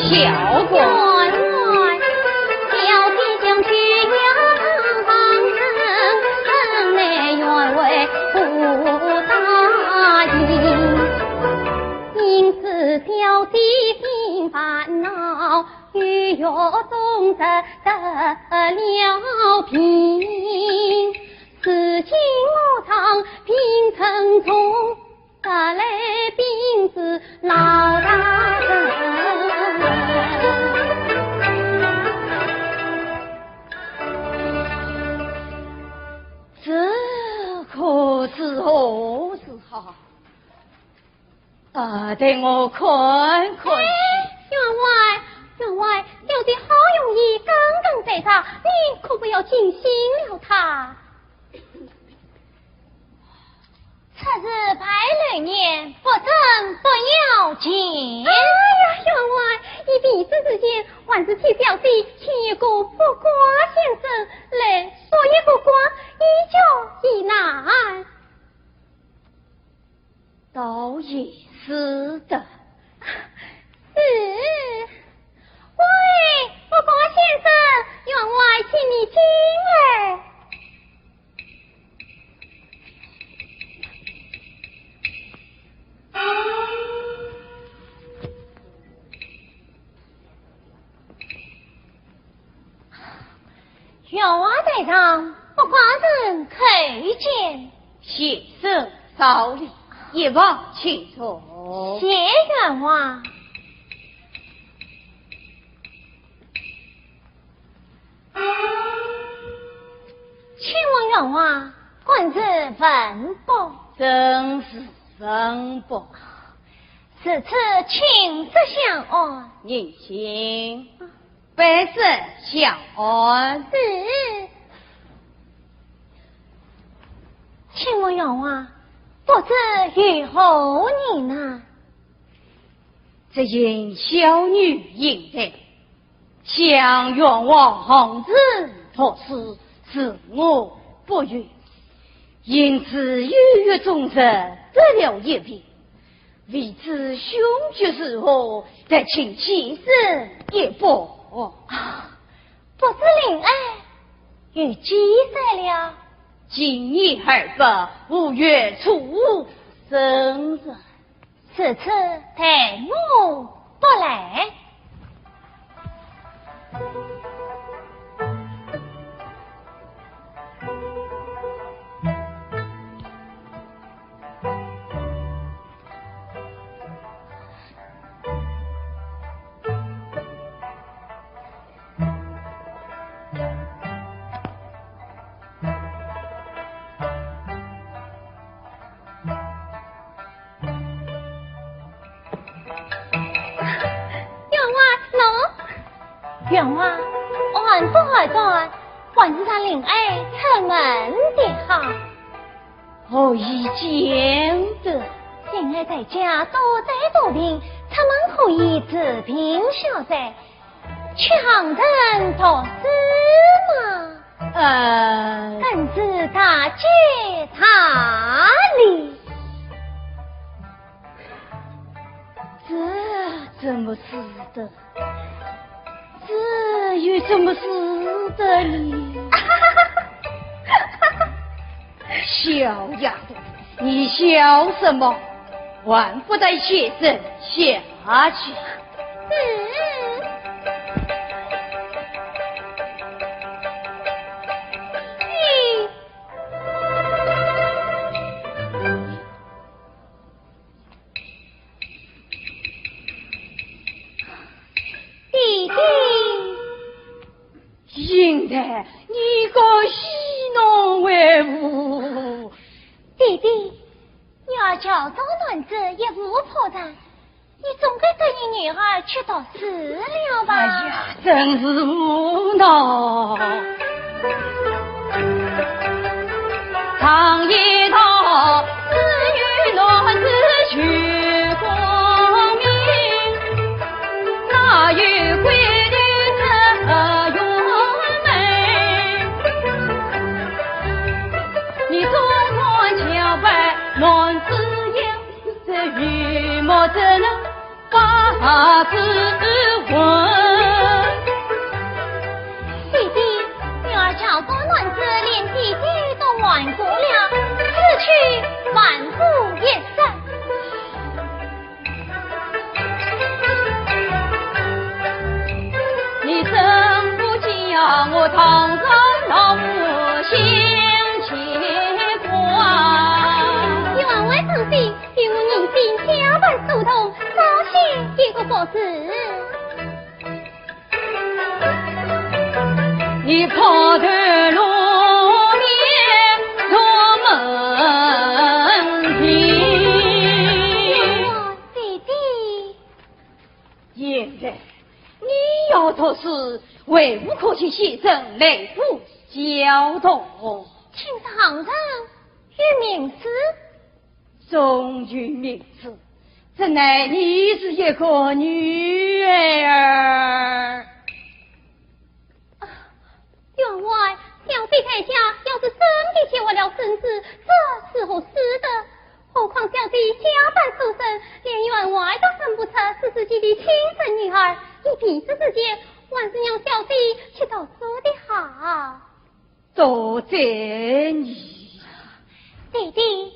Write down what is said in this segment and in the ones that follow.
效果。小弟将去扬声，内原为不答应，因此小弟心烦恼，欲约终日得了平，此情我常平城中，得来兵子老大人。这可是何事好？等我看看。员外，小弟好容易刚刚在上，你可不要惊醒了他。此日排雷年，不争不要紧。哎呀，员外，以彼此之间，还是替小弟请一个卜卦先生来说一个卦，以救一难。倒也是的。是。喂，卜卦先生，员外请你进来。员外在上，卜卦人叩见。先生少礼，一往请坐。谢员外。请问员外，官职文博？正是文博。此次请旨相安。您请，百姓相安。是。请问员外，不知如何人啊？这因小女应在，向愿王子托事，是我不愿，因此郁郁终日得了一病。为知凶局是何，再请起身一步。不知灵爱与几岁了？今年28，5月初生日。此次待我不来。员外，俺不害臧，还是他灵爱出门的好。我已见得灵爱在家多灾多病，出门可以治病消灾，去行人多事嘛。本是大姐他理。这怎么是的？这有什么事的你？小丫头，你笑什么？还不得先生下去。现在你个戏弄为伍，弟弟，你要教导男子一无破绽，你总该跟你女儿去到死了吧？哎呀，真是无奈。常言道，子与男子去光明，哪有规律这你中国桥白，男子有这羽毛怎能把啥子魂？弟弟，女儿找个男子，连弟弟都玩过了，此去万不也善。你怎不叫我堂上老母心切挂？你往外唱戏，与我人心相伴疏通，早些一个佛子。你跑得路面做门庭，弟弟，现在你要做事，为无可去牺牲内部交通？请堂上与名师，终于名字，怎奈你是一个女儿。员外，小弟台下要是真的结为了孙子，这是合适的。何况小弟家败出身，连员外都认不出是自己的亲生女儿，一彼此之间，还是让小弟去读书的好。多谢你，弟弟，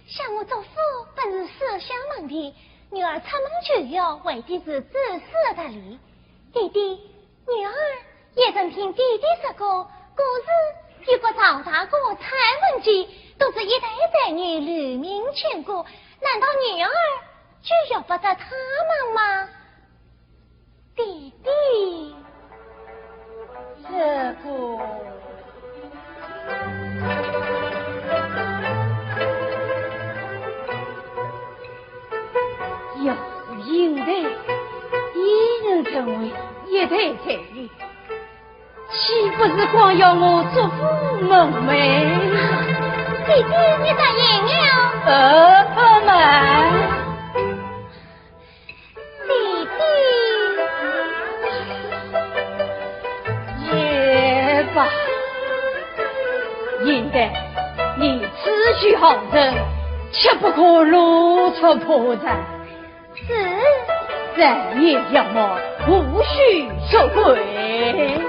像我祖父本是舍下门的，女儿出门去要为的是自私的理。弟弟，女儿也曾听弟弟说过，古时如果赵大哥蔡文姬都是一代才女履名全国，难道女儿就要不得他们吗？弟弟，这个要是应对一人成为一代才女，岂不是光要我祝福门楣？弟弟，你答应了？不瞒，弟弟，也罢，应得你此去好人，切不可露出破绽。是，人也要么无需受贿。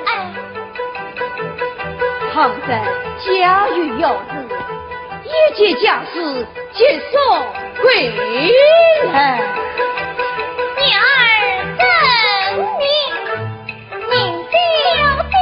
哎，倘在家遇有事，一切家事皆送归来。女儿等你，您小弟。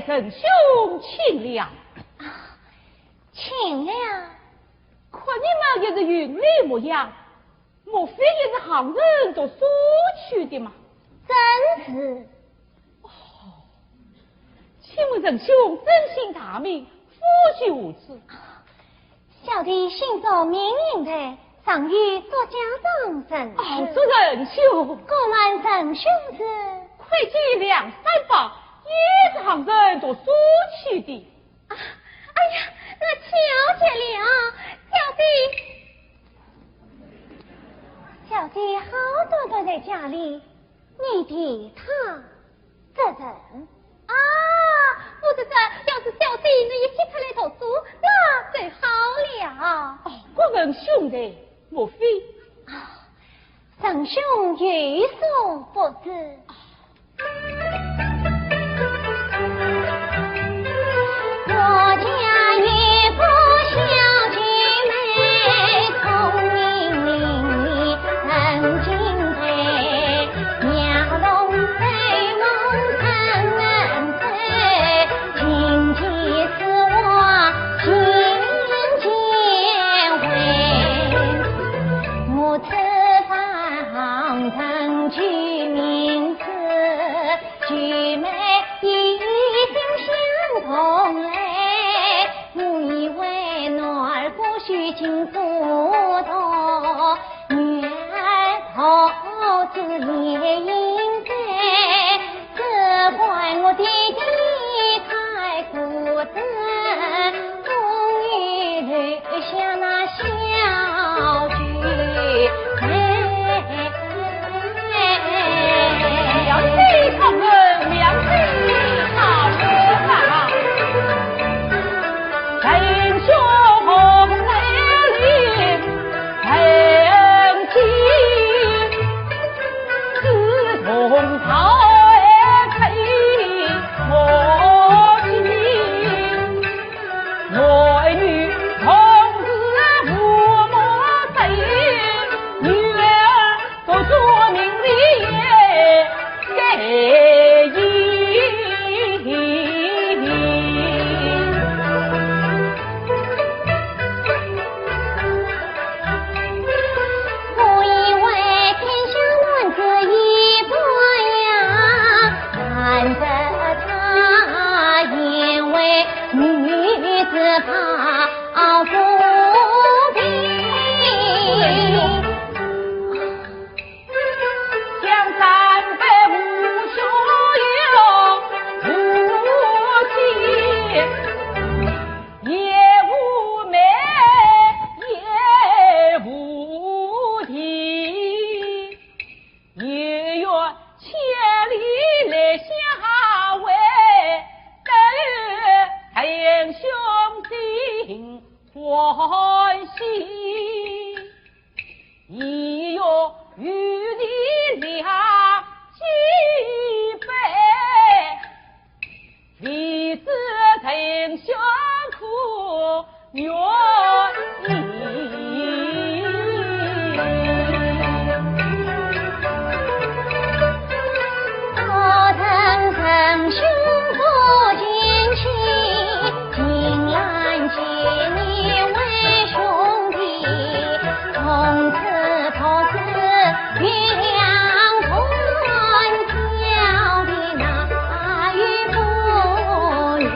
仁兄请了，请了。看你们也是云里模样，莫非也是行人都所去的吗？真是。请问仁兄真姓大名，夫婿无子？小弟信守命令的，上谕做家长神哦，主人兄，过问神兄子，会计2、3把，也是行人所说起的。哎呀，那瞧见了，小弟好多都在家里，你替他这人啊，不知道要是小弟能一起出来读书，那最好了。哦，我问兄弟，莫非啊，圣兄有所不知。我家有个小姐妹，聪明伶俐，很敬佩，妙容美梦成人醉，今天是我亲见会，我吃饭曾举名字，举妹一定相同嘞。我以为女儿不须尽速读，女儿头子也应该，只怪我弟弟太孤单，终于留下那小菊妹。良心好人，良心好人啊！仁兄在里很亲，自从他配我亲，我女同志父母谁，女儿都说明理给我以为天下男子一模样，看着他因为女子怕不平。江山北无所有，无妻也无妹，也无弟，也愿千里来相会，等弟兄心欢喜，亦有与你俩几杯，彼此曾相苦愿意。我曾称兄不见亲，今然见你为兄弟，从此父子两团，小弟哪与不愿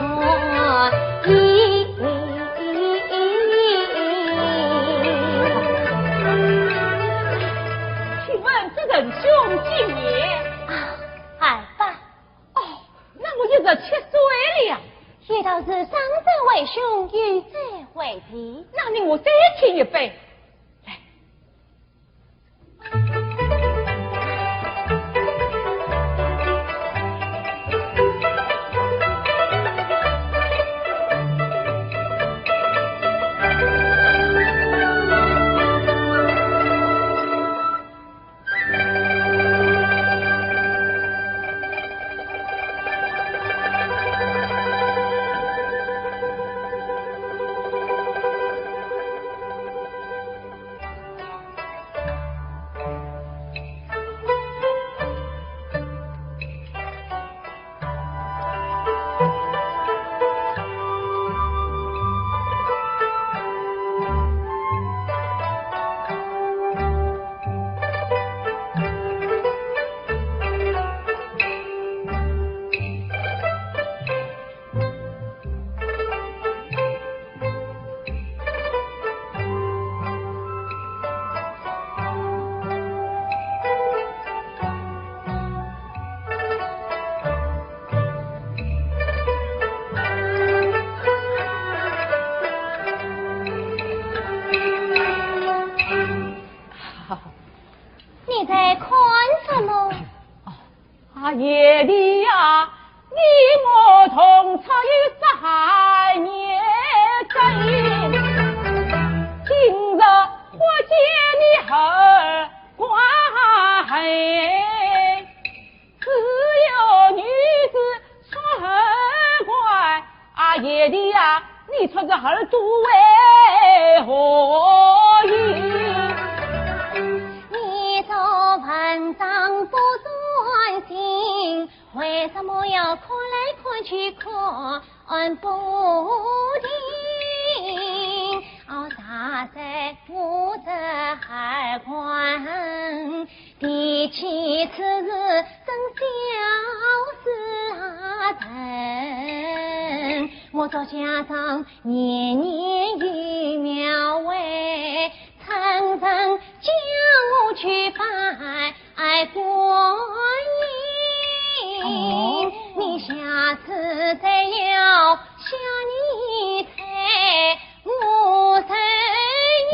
意？请问这仁兄几年？二八，哦，那我也是7岁了。也倒是上者为兄，愚者为弟。那你我再请一杯。来，呀，爷的呀，你穿着儿子为何意？你做文章不专心，为什么要看来看去看不停？啥在我这海关，第七次真小事人，我做家长年年有苗为，常常叫我去拜观音，你下次再要想你才我才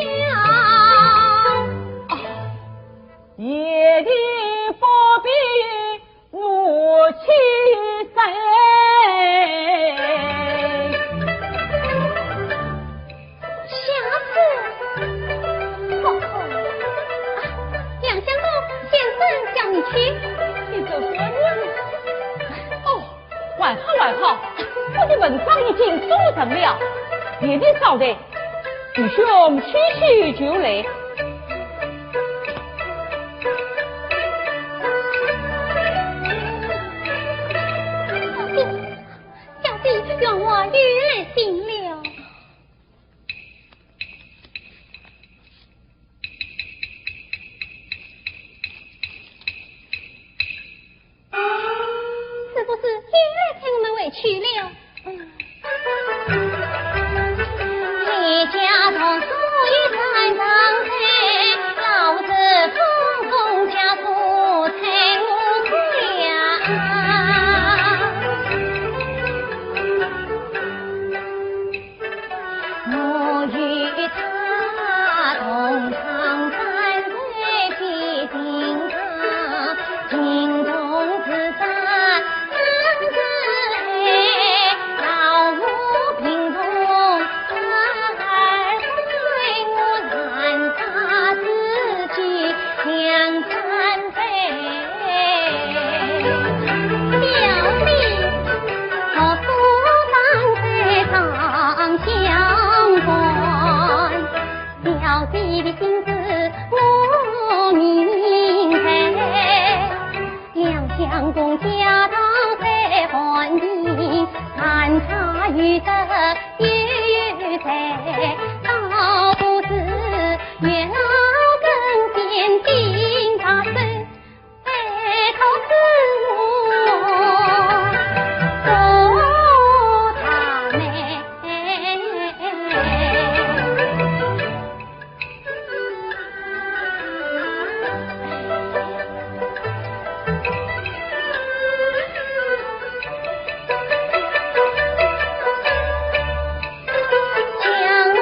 要爷的不必我去谁？下次杨香公先生叫你去，你就说你哦，还好，我的文章已经收成了，爷的少的弟兄去就来。小弟让我越心了。是不是越请我们委屈了？一家同属一山上菜，老子封家属菜我家，我与他同唱山水的情歌，情同此山相知黑，老母平同两三杯，小弟和苏三在长相关，小弟的心思我明白，两相公家当在还的，看他遇得有在，倒不是月老天定他生，拜托是我做他妹。将我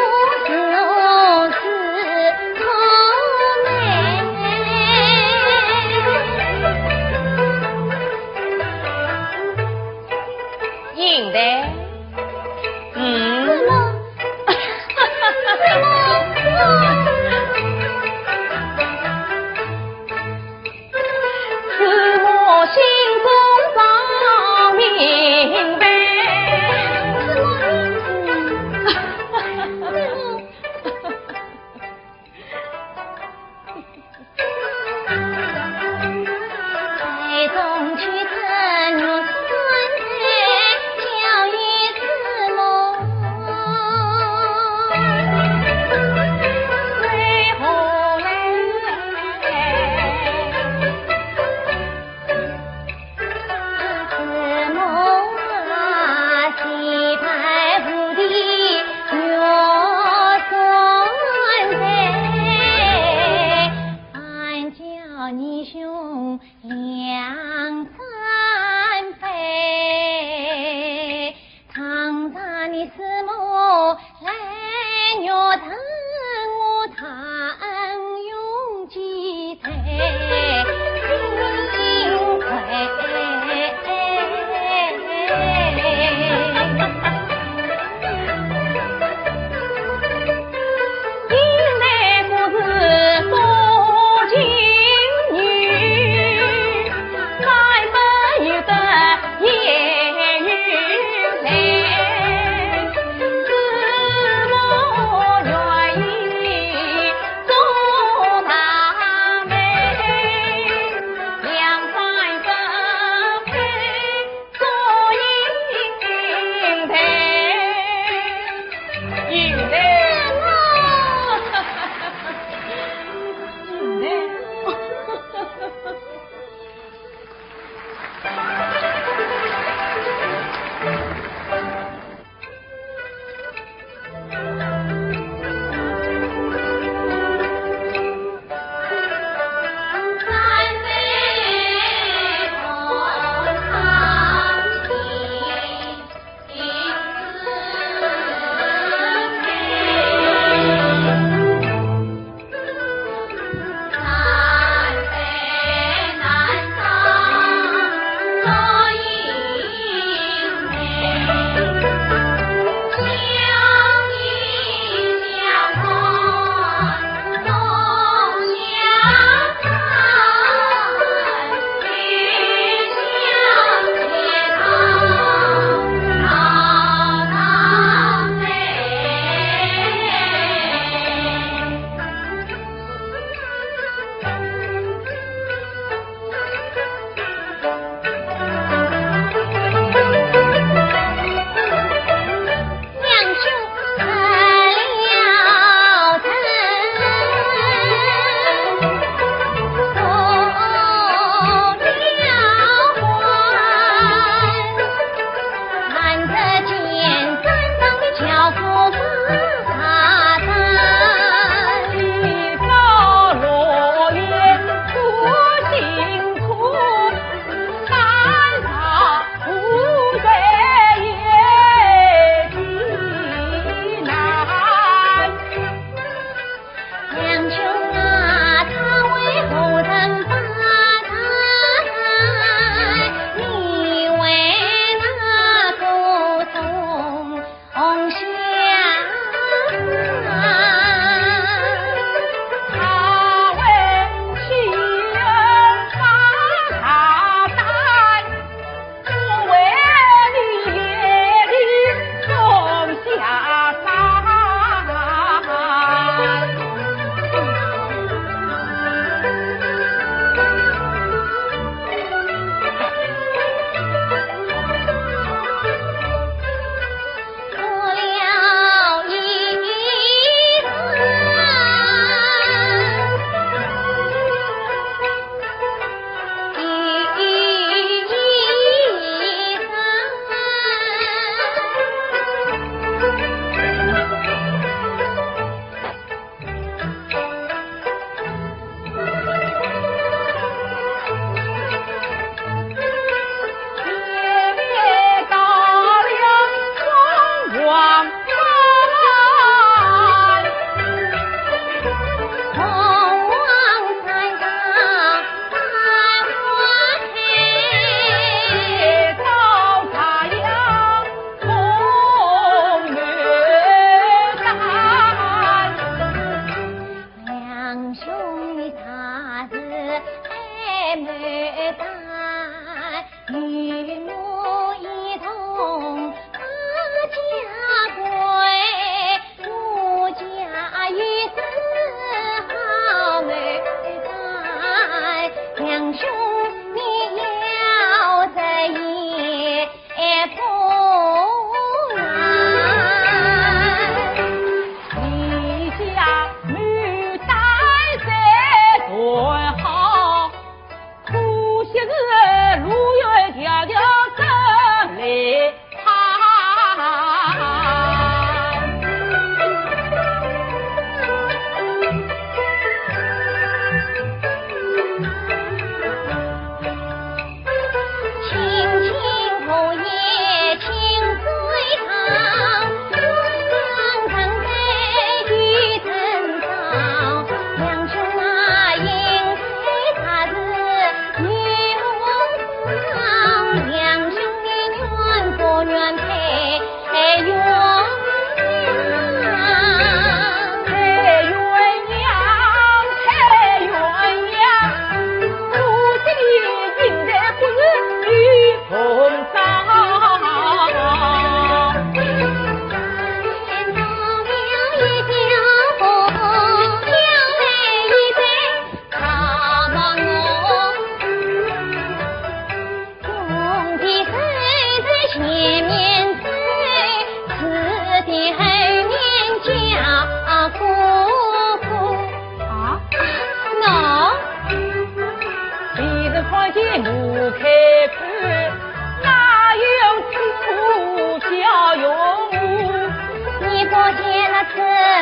次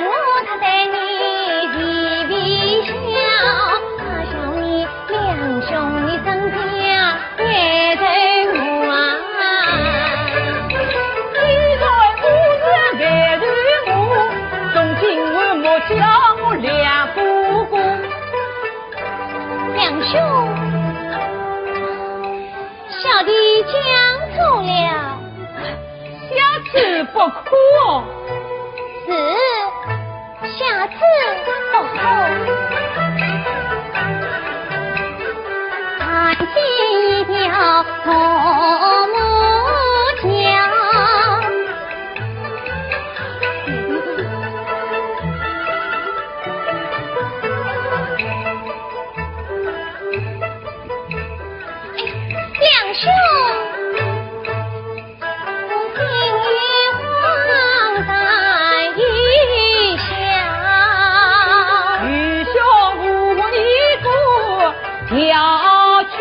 我他对你微微笑，他笑你两兄弟生家也对我啊。你在无日也对我，从今我莫叫我两姑姑。两兄，小弟讲错了。下次不可哦。是，下次不可。看见一条红木桥，两兄。要去，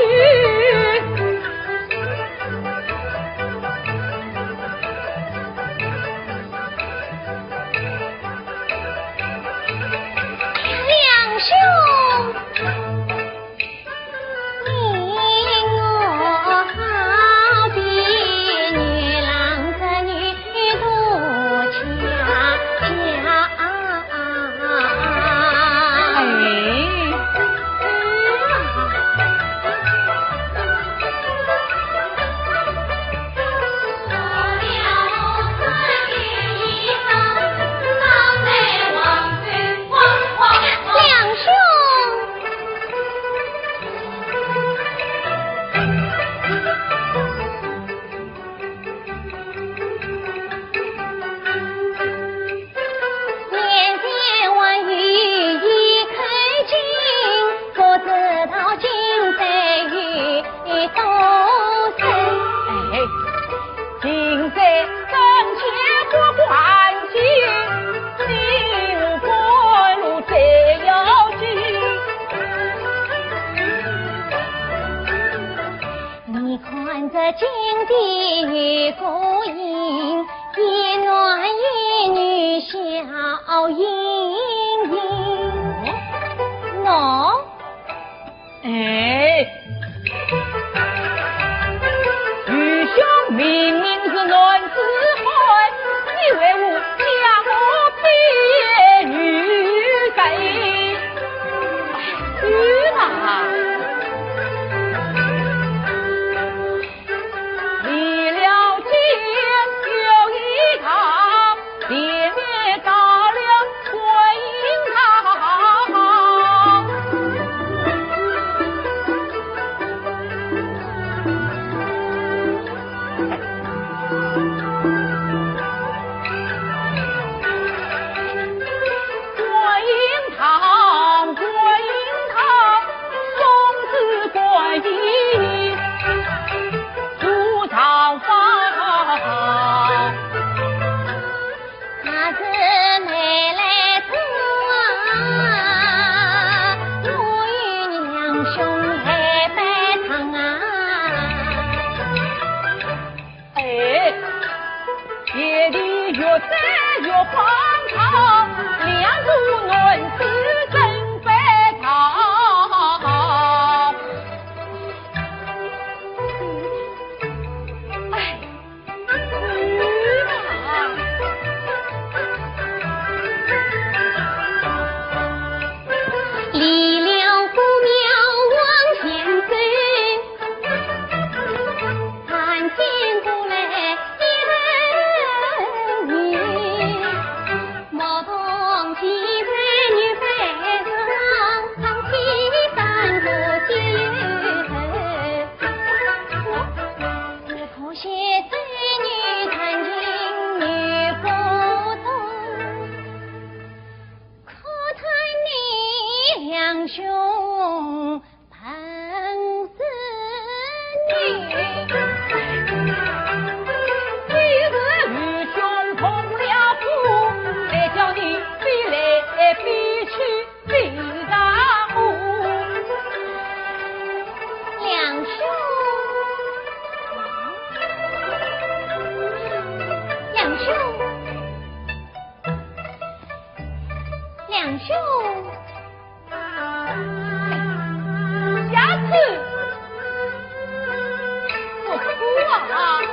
两兄，你我好比女郎和女渡桥。金地孤影，一男一女笑盈盈。喏，愚兄明明是男子汉，你为我将我别女给女啊！两兄，下次我哭啊！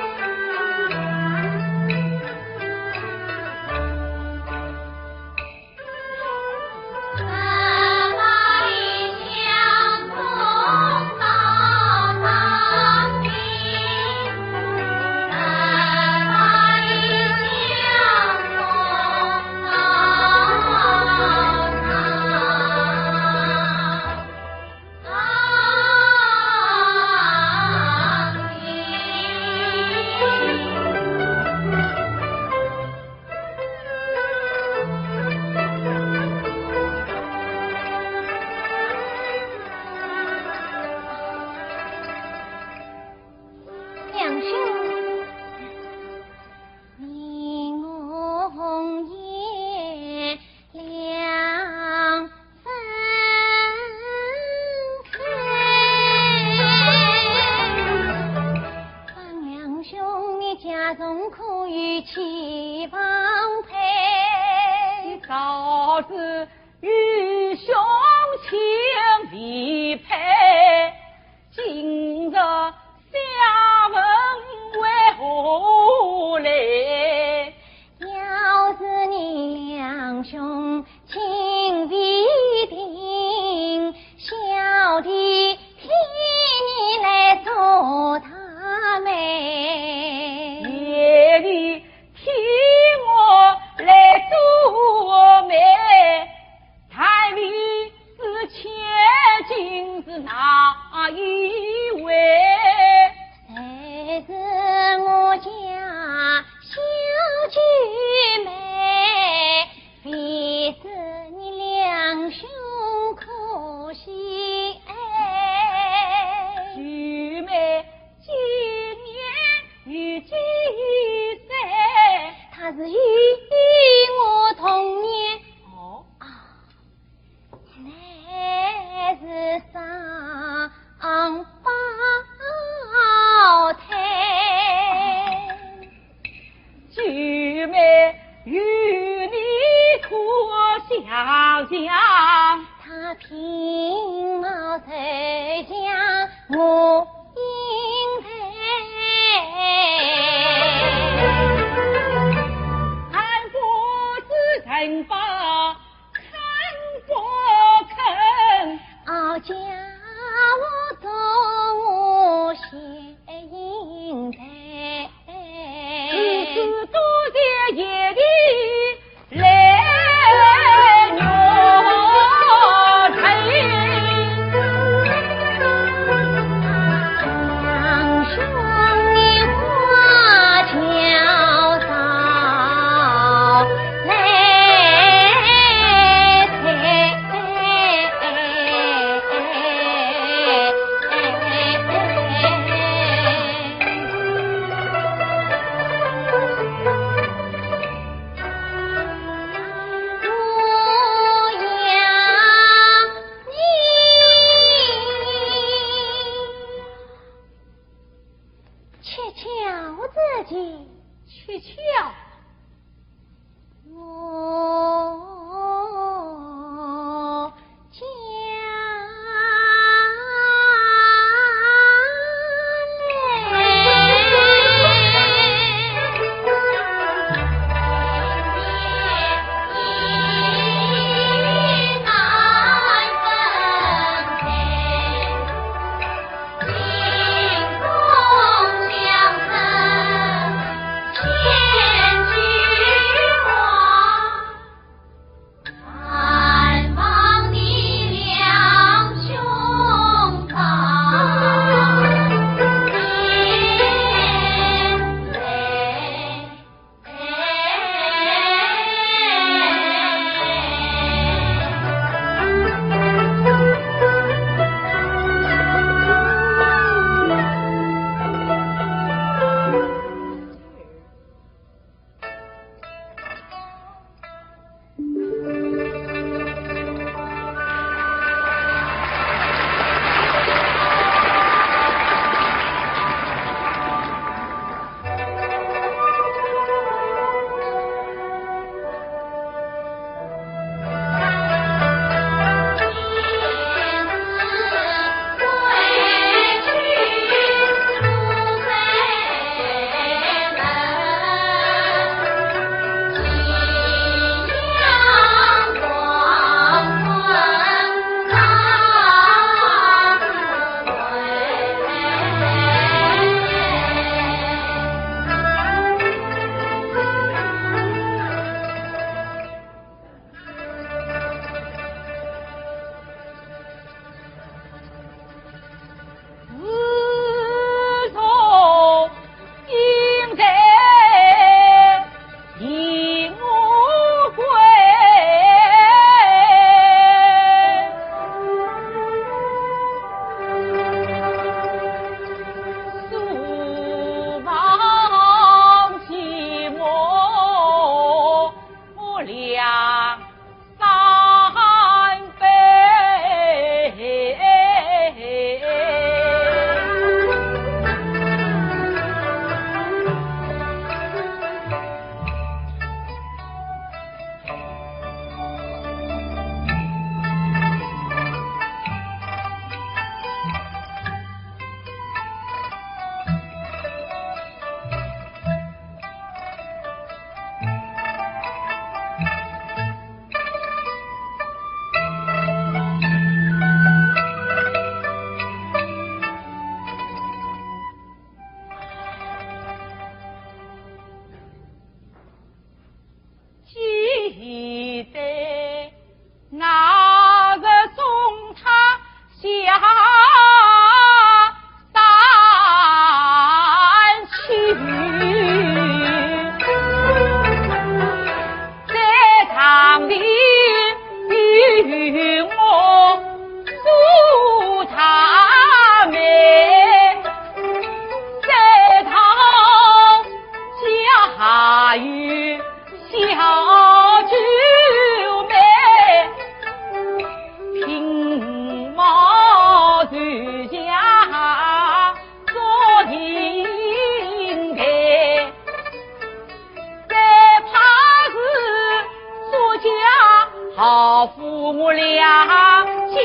好父母俩家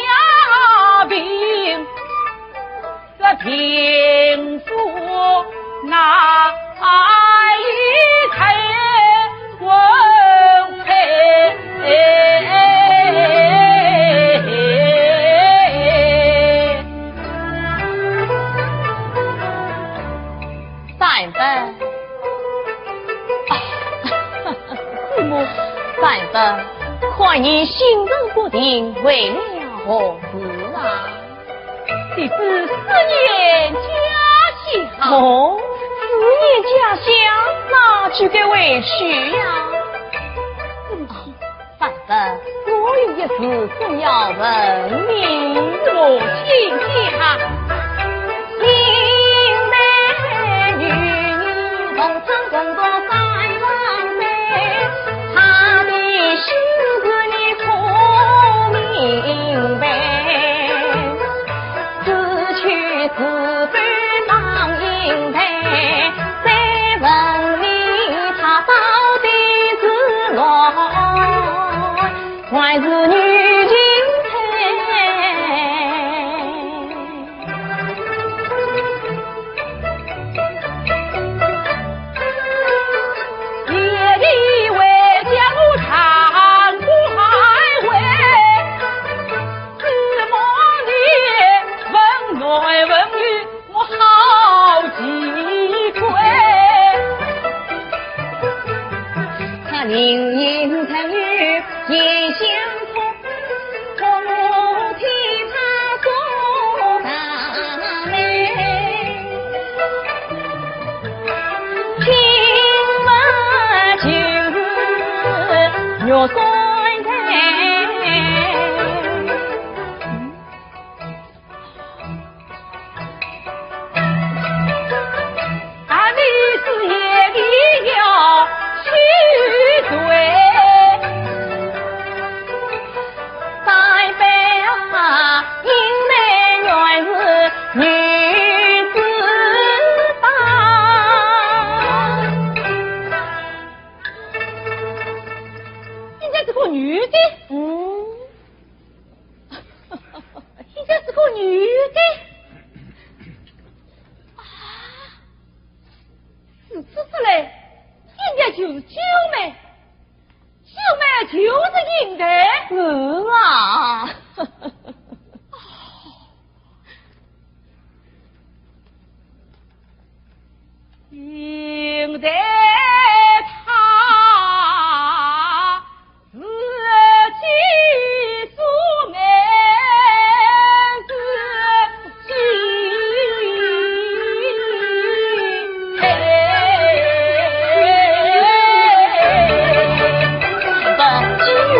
贫，这贫富那一开文配。三分，父母三分，看你心神不定，为了何事啊？弟子思念家乡。哦，思念家乡，哪去给委屈呀？三分，我有一事总要问你，我请讲。更多三万倍，他的心思你可明白？自去自非当应配，再问你他到底是哪？还是女精灵隐成语也相通，我替他做大媒，听闻就是肉酸菜。啊，你是夜里要去对，再被因为原是女子吧？应该是个女的，应该是个女的。是嘞，应该就是九妹，九妹就是应的。是啊。应的他自己做妹自己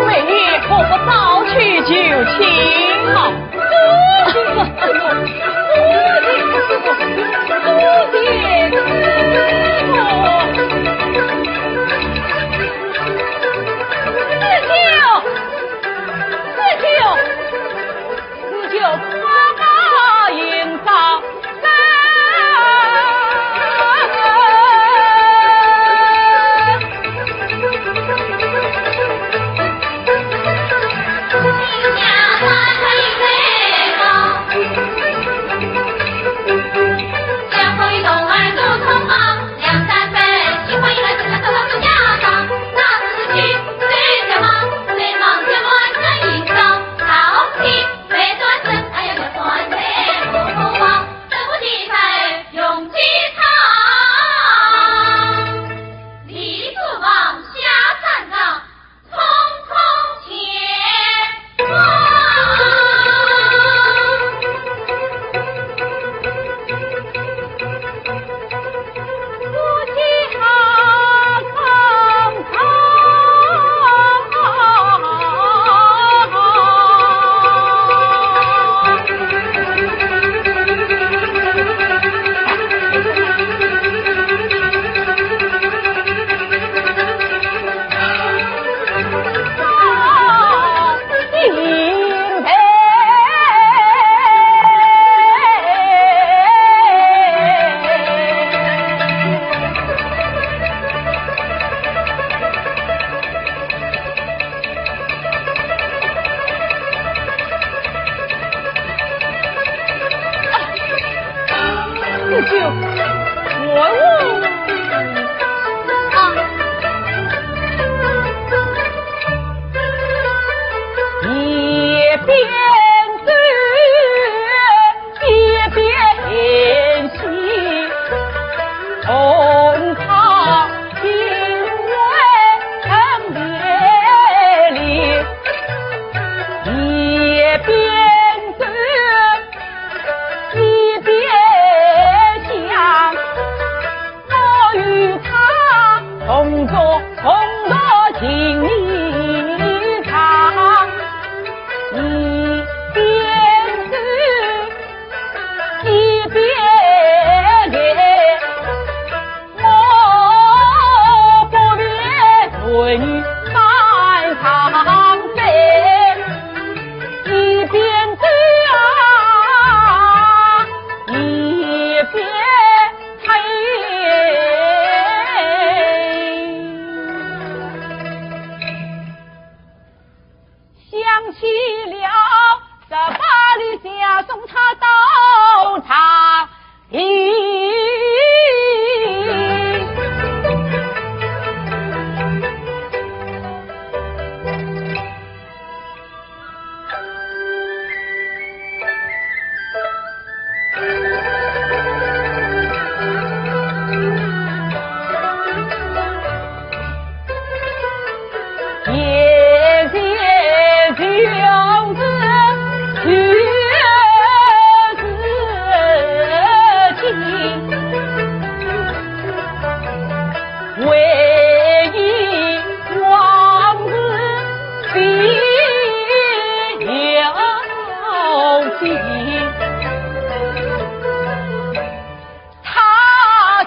美女何不早去就寝好？家花开开。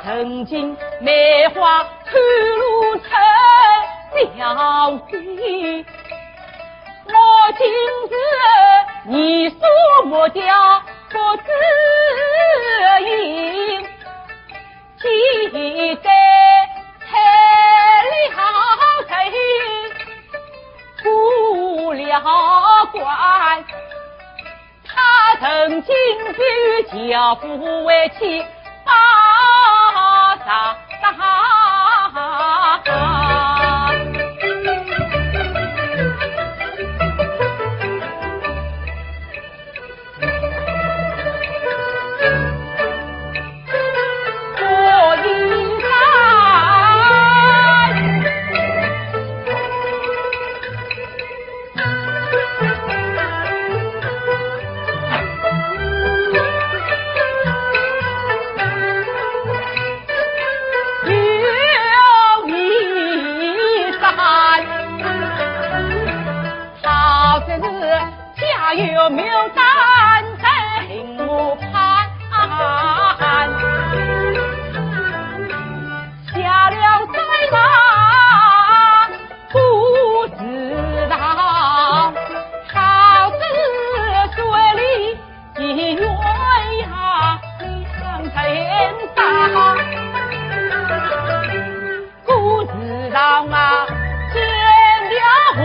曾经梅花吐露成小弟，我今日你所莫教不知音，记得拆了城，出了关，他曾经与教父为妻。大有没有胆在我盼？下了灾难不知道，好似水里的月呀，像天上，不知道啊，见了我。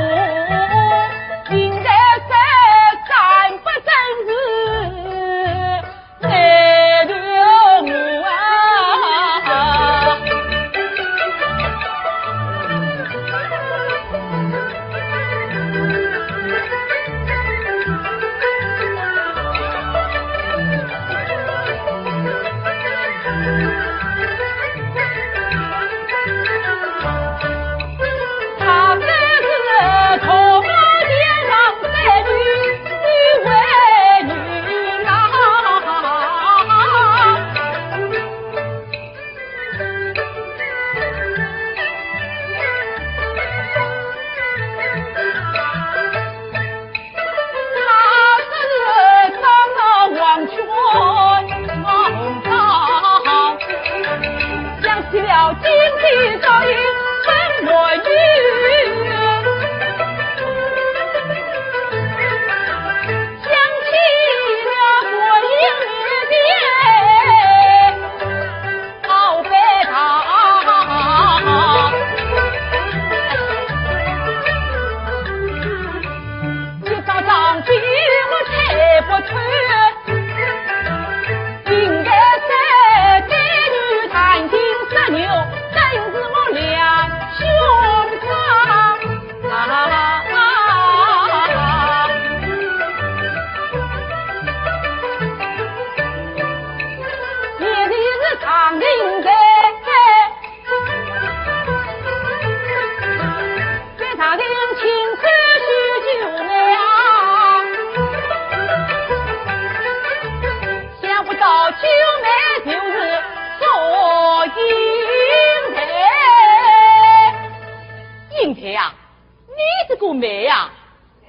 妹呀，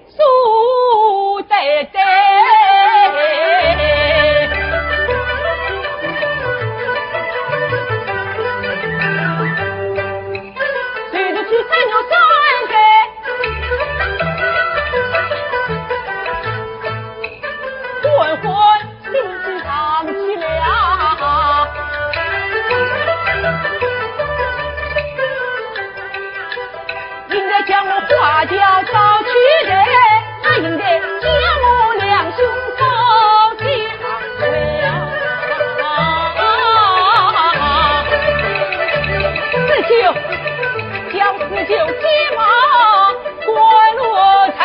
苏呆呆。随着去菜鸟山开，混混心情藏起了。应该将我花轿找去人，他应该将我两兄找下了。四舅将四舅急忙关落台。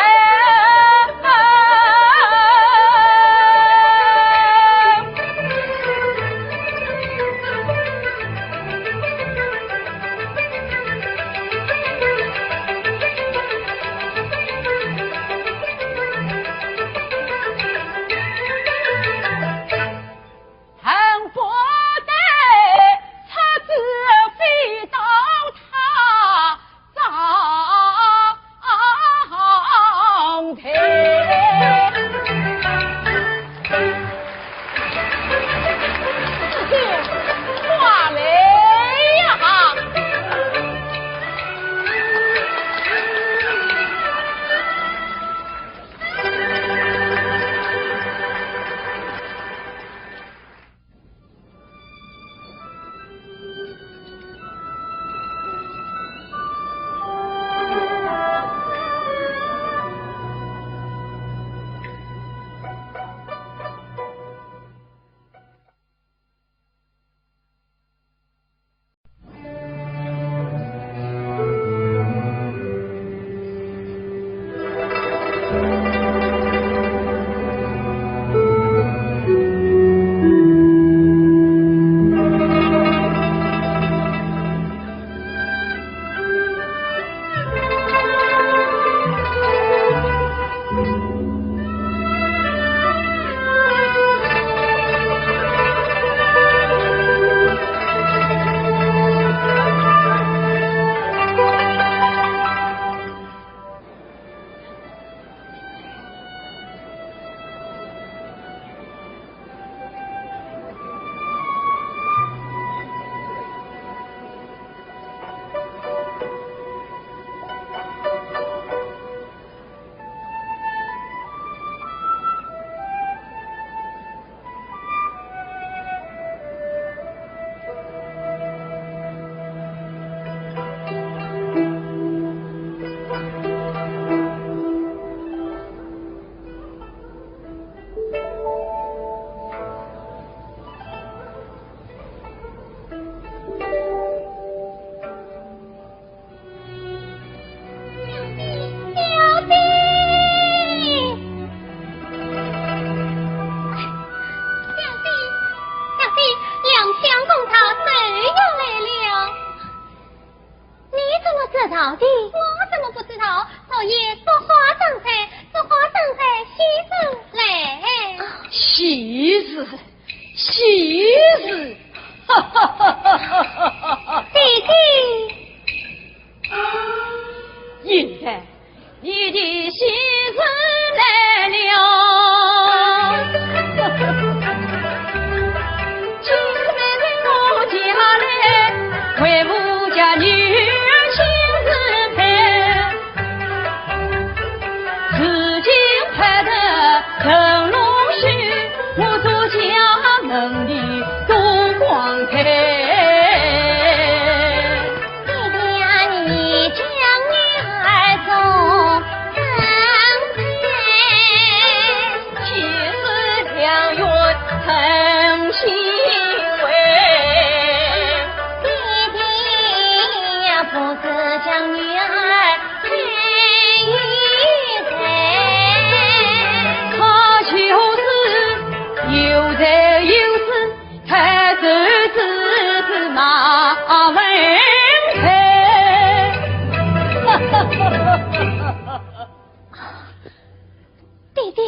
弟弟，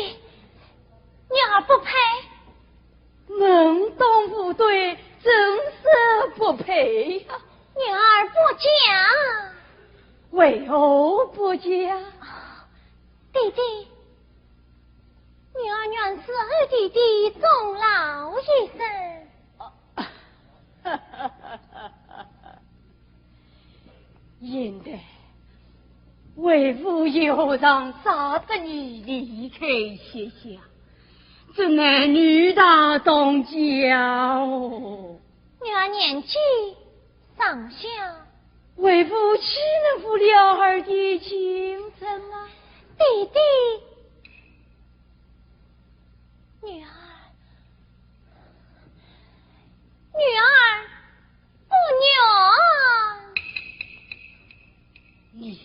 女儿不配。门东不对，真是不配呀！女儿不嫁。为何不嫁？弟弟，女儿原是二弟弟钟老医生。应得为父又让杀得你离开学校，这男女大动交。女儿年纪尚小，为父岂能负了儿的情深啊？弟弟，女儿不娘。你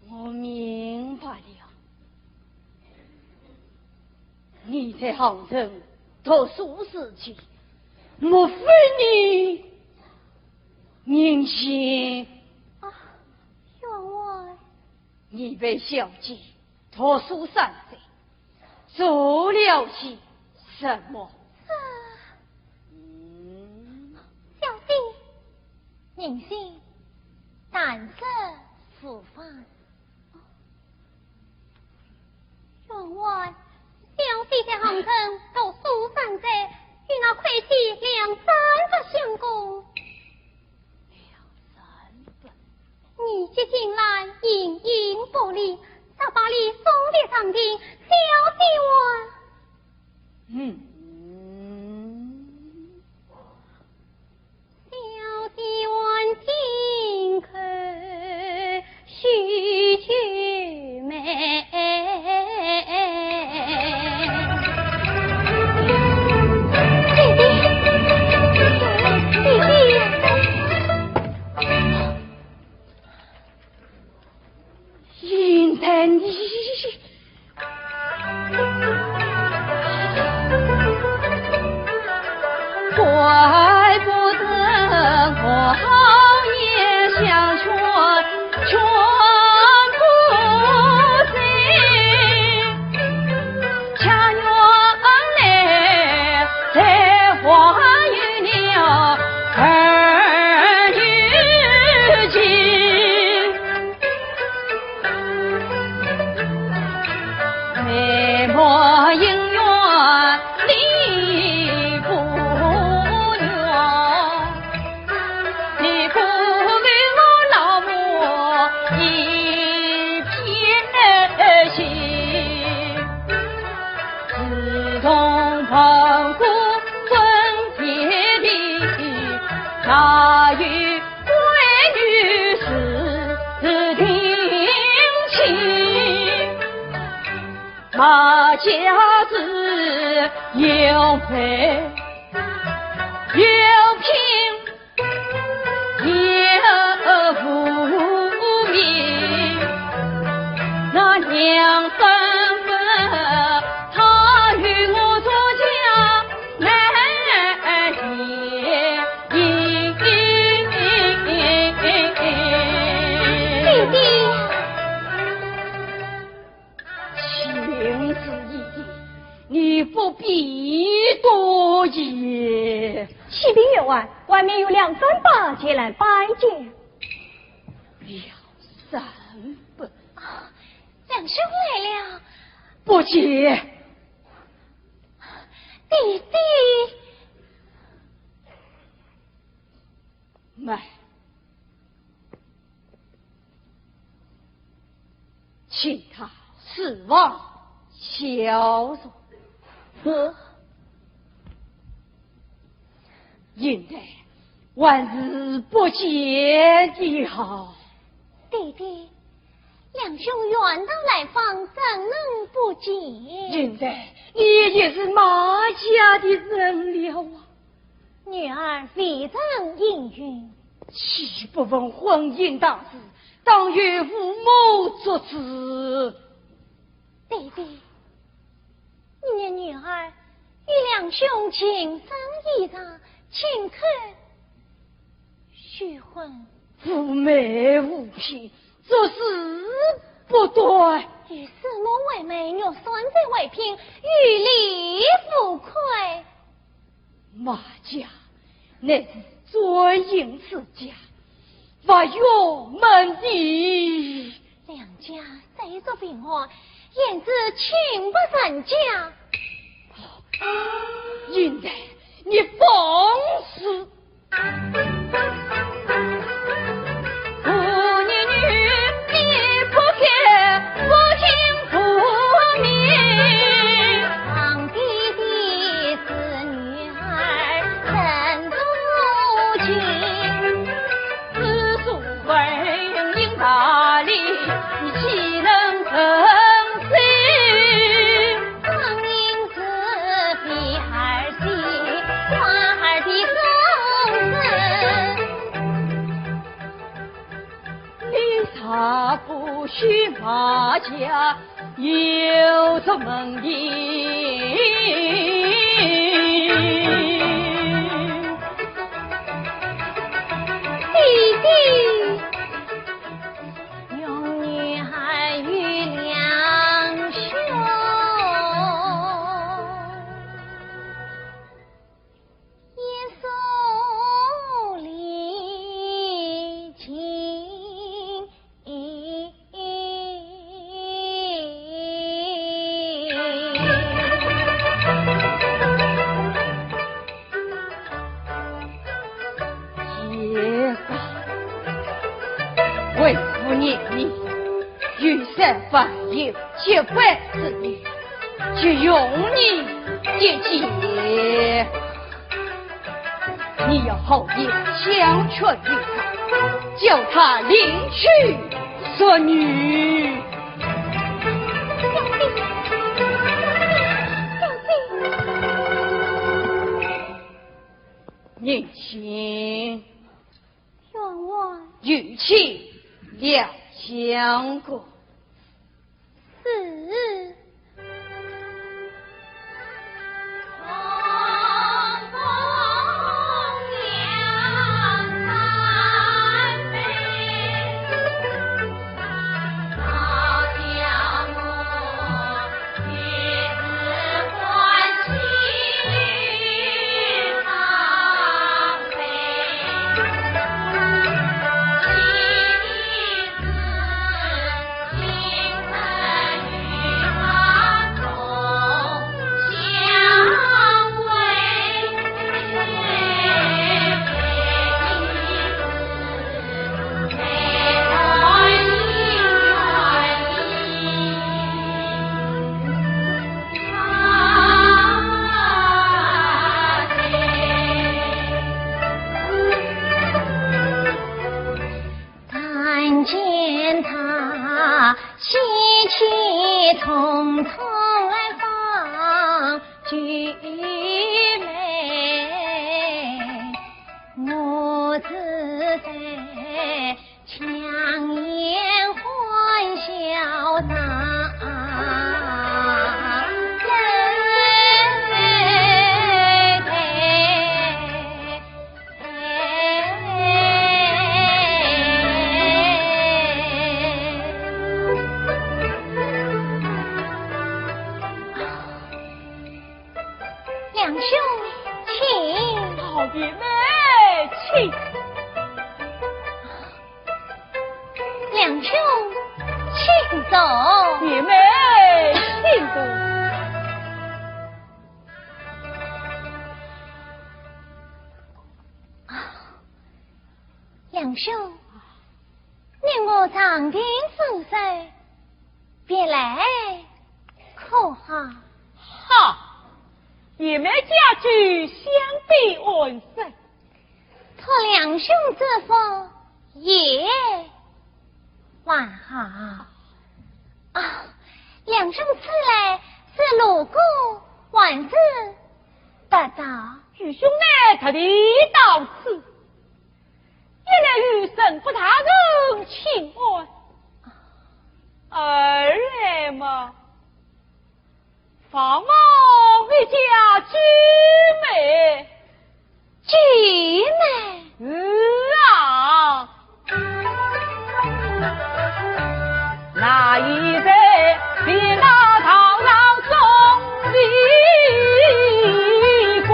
我明白了，你在杭州读书时期，莫非你年轻啊，员外，你被小姐读书3岁，做了些什么？小弟，您心胆色腐犯。员外，小弟在杭州读书3岁，与那会计2、3分相公。你接进来隐隐不离，早把你送给上庭，小弟我。小弟闻听口须臾美。应得你怪不得我好言相劝，劝不进，恰原来才华与了儿女情，美莫应愿离不远，你不与我老母一片心，自从碰过分别离，那与闺女是定情，马家子有配有凭有福名，那娘分他与我做家难言。弟弟，情之一地，你不必多言。启禀员外，外面有2、3把前来拜见。2、3本两兄来了。不接。弟弟，来，请他失望消弱。应该万事不见的好。弟弟，两兄远道来访，怎能不见？应该你也是马家的人了啊！女儿未曾应允，岂不问婚姻大事，当与父母做主。弟弟，你的女儿与两兄情深意长，请客许婚，妩媚无品，做事不对。以四母为媒，若孙子为聘，与礼负亏。马家乃是尊应自家，发勇门的。两家这座病患，言之情不人家。应然你放肆！妇女你不给父亲父命，堂弟弟是女儿真多情，知书本应大礼，你岂能成心？光阴是比儿媳花儿的风声，你啥不许马家有什么意？弟弟用女儿与两兄，一手离情。为父念你，玉山凡有700之女，却用你结结。你要好言相劝于他，叫他领取所女。宁请员外与其两相过。是。两兄，念我长亭风水，别来可好？好，也没家具相比稳胜。托两兄之福，也还好。啊，两兄此来是路过万事得到，与兄妹特地到此，原来余生不他人情爱。二来嘛，放我回家聚美，聚美。啊，那一代比那曹老总的贵，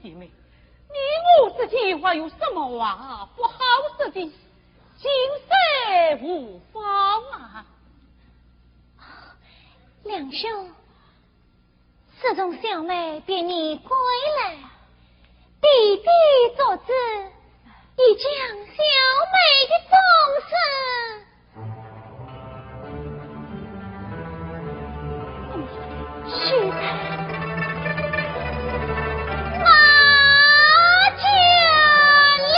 姐妹，你我之间还有什么话不好说的？今生无妨啊！两兄，这种小妹别你归来，弟弟做主，已将小妹的终身许在马家了。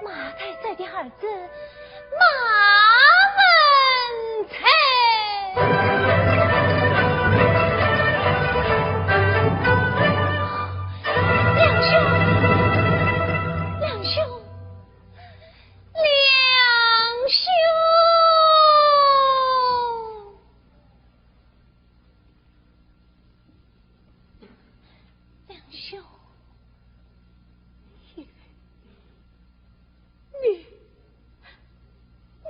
马太岁的儿子马文才，两兄，两兄，两兄，两兄。你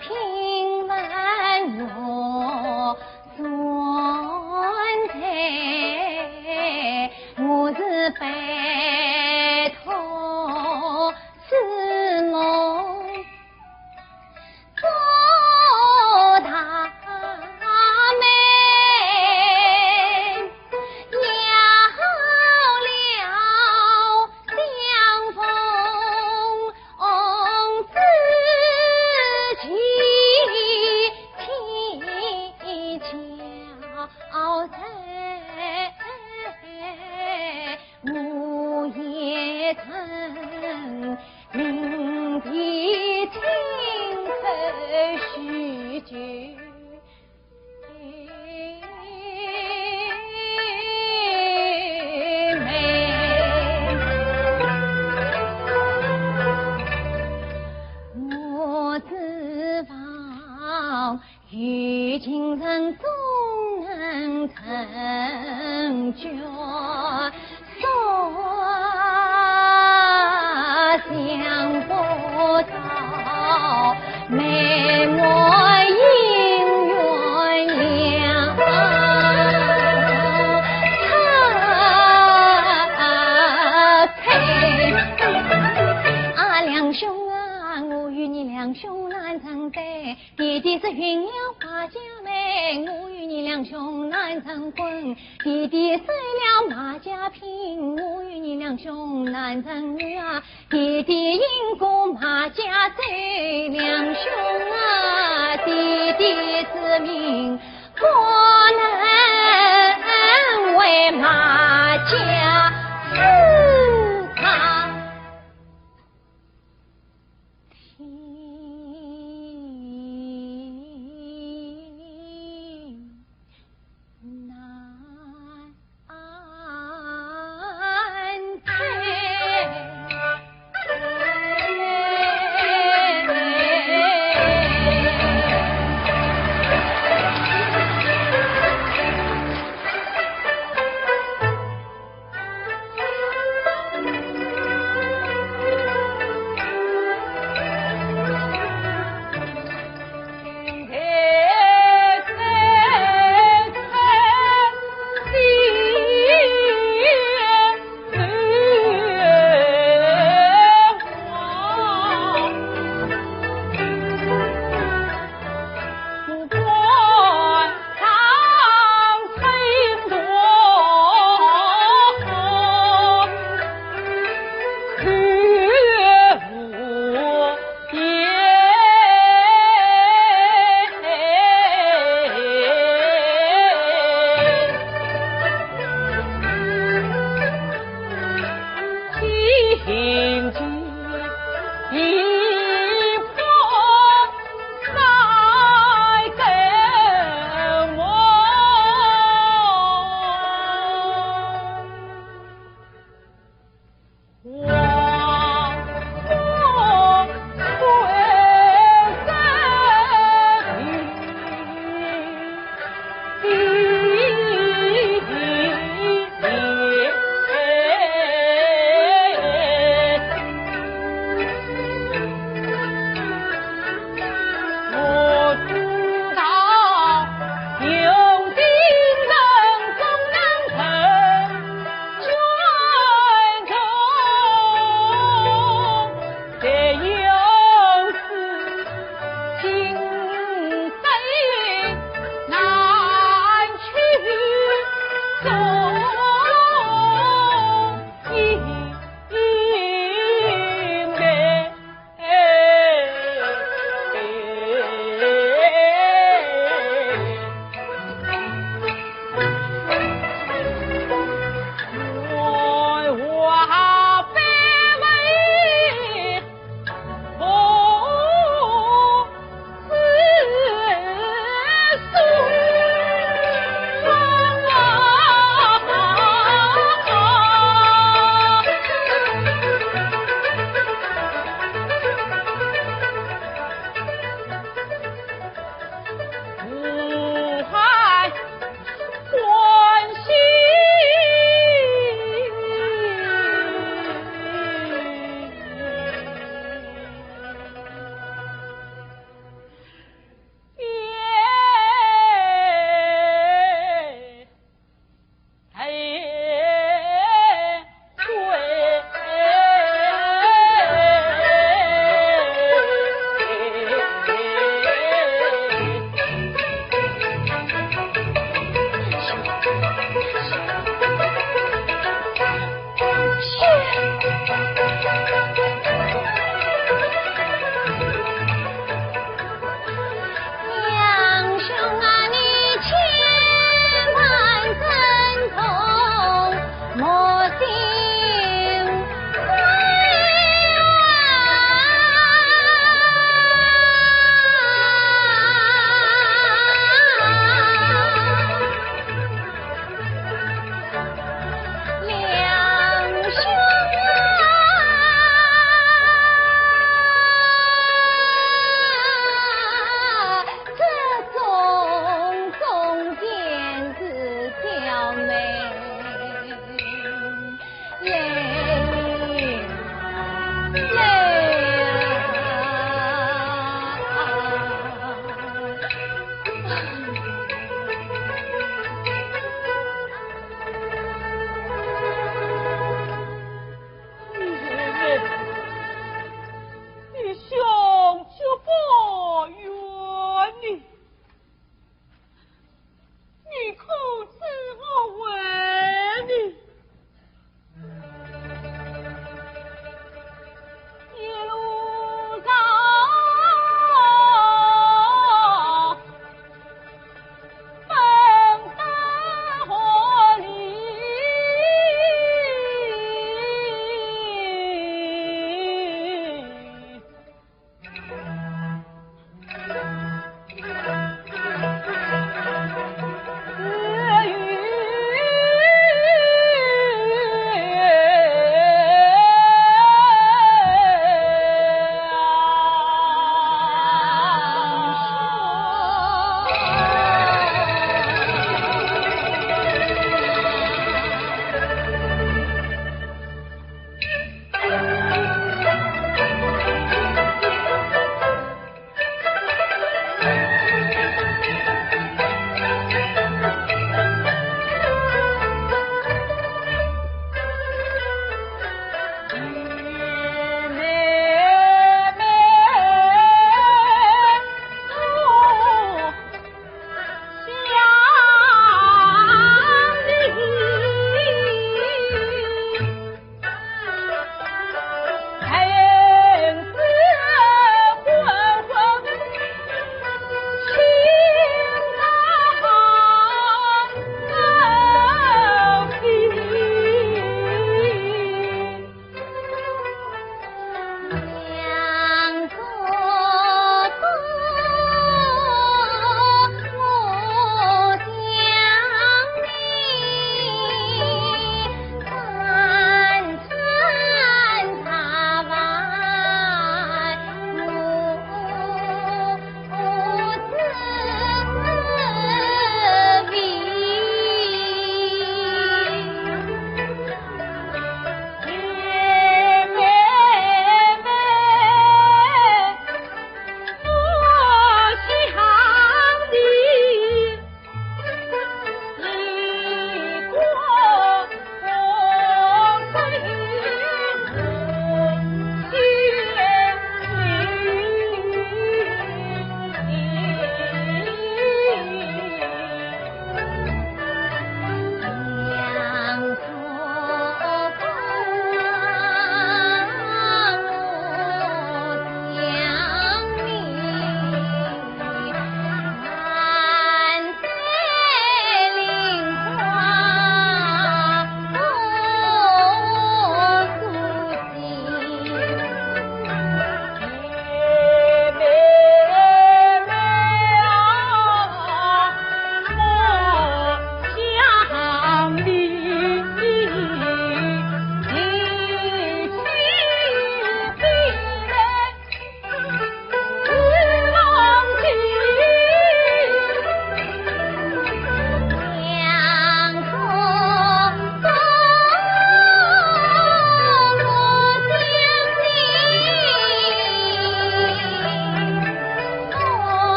平安我酸菜，我是白头是梦做大妹，要了相逢自己提巧才，我也曾领的亲口许句。我自望与今人终能成绝，想不到美莫姻缘了，两兄啊，我与你两兄难成对，弟弟是云了花家妹，我与你两兄难成婚，弟弟收了马家聘，我与你两兄难成女啊，弟弟因过马家走，两兄啊，弟弟之命不能为马家死他。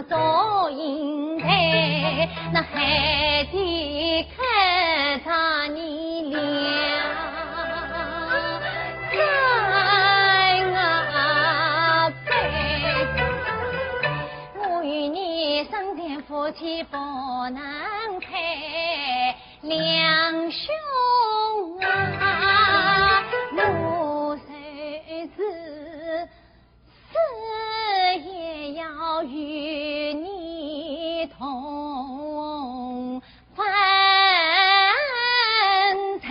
做银台，那海底看着你俩在我背，我与你生前夫妻不能配，两兄啊，我谁知死也要与你同分财。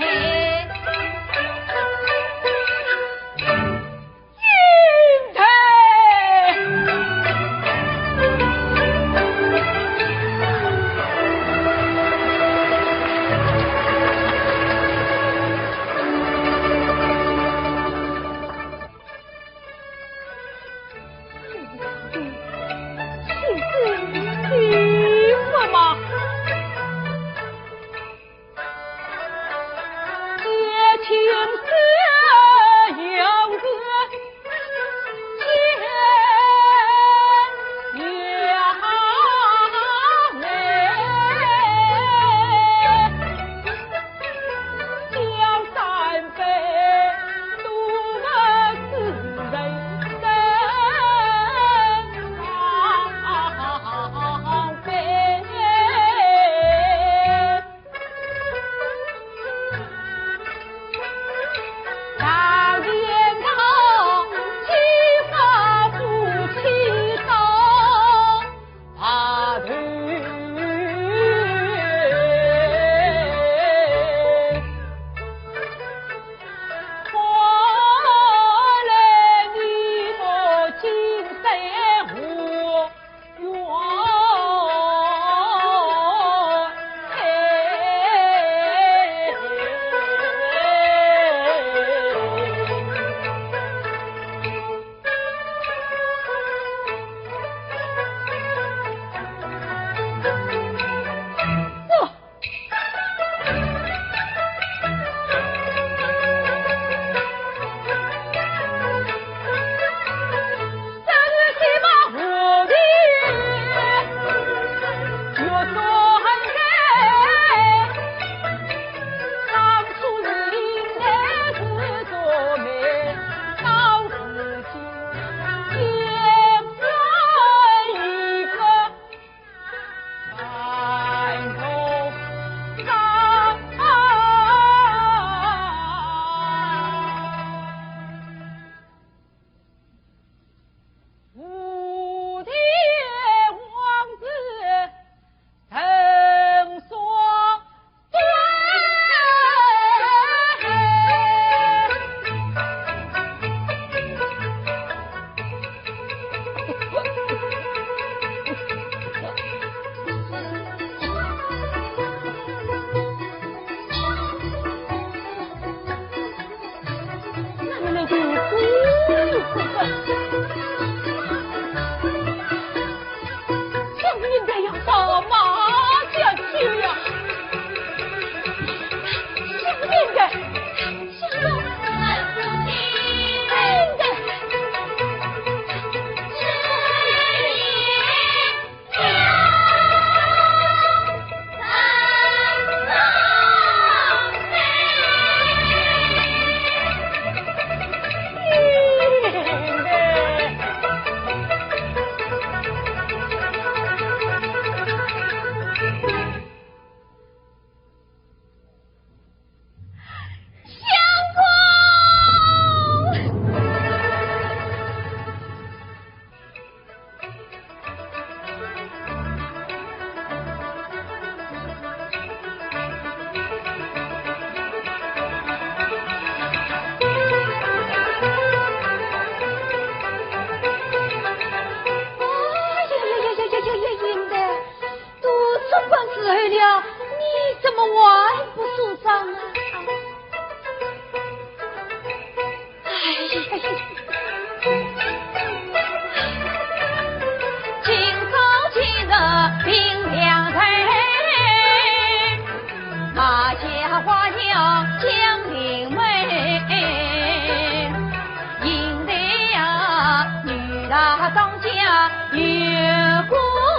大当家越过。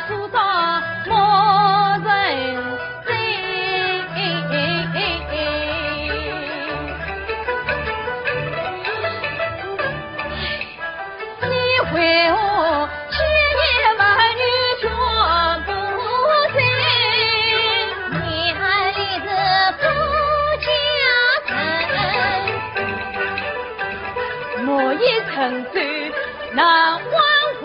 树上莫人醉。你为我千言万语全不遂，你还立着夫家臣，莫以成罪难挽回。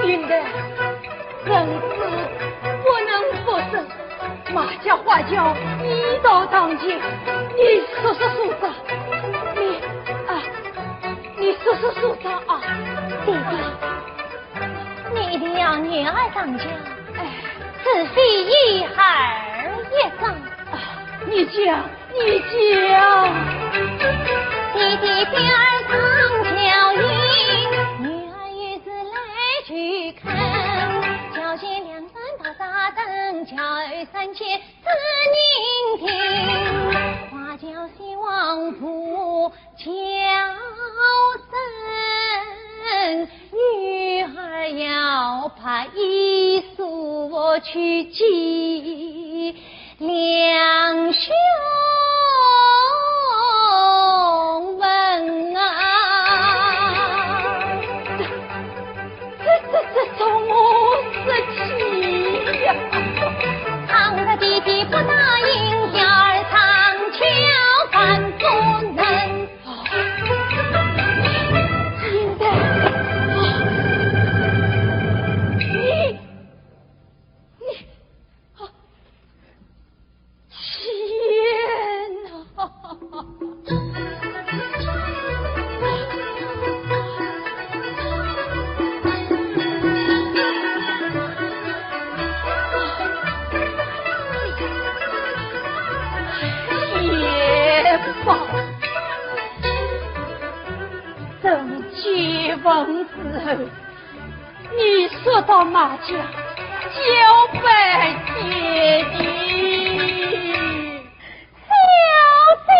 云的，人子不能不生，马家花轿一到当前，你说说啥？你说说啥啊？弟弟，你的要女儿当家，是非一孩也长。你讲，弟弟边儿长脚印，女儿于是来去看，脚前两三道大灯，桥儿三千自宁听，花轿希望福桥生，女儿要把一束去寄两兄问啊，这从我事情呀！堂的弟弟不答应，叫儿长桥反不能。现在，你。等结婚之后，你说到马家交拜爹爹，小弟。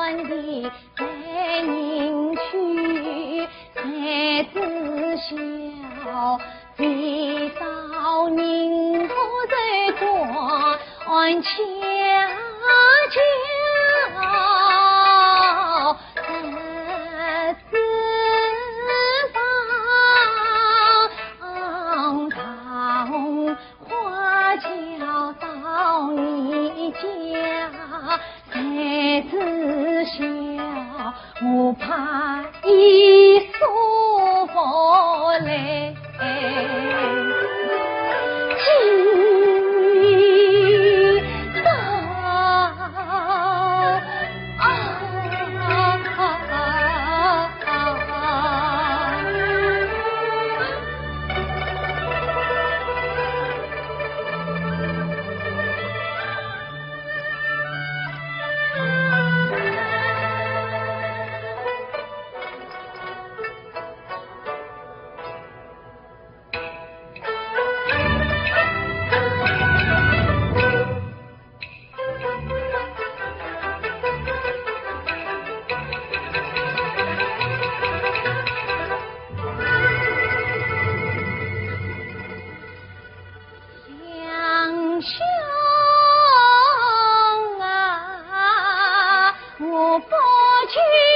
安的在人去，才知晓最少人好在断桥桥。我怕一束火来击兄啊，我不去。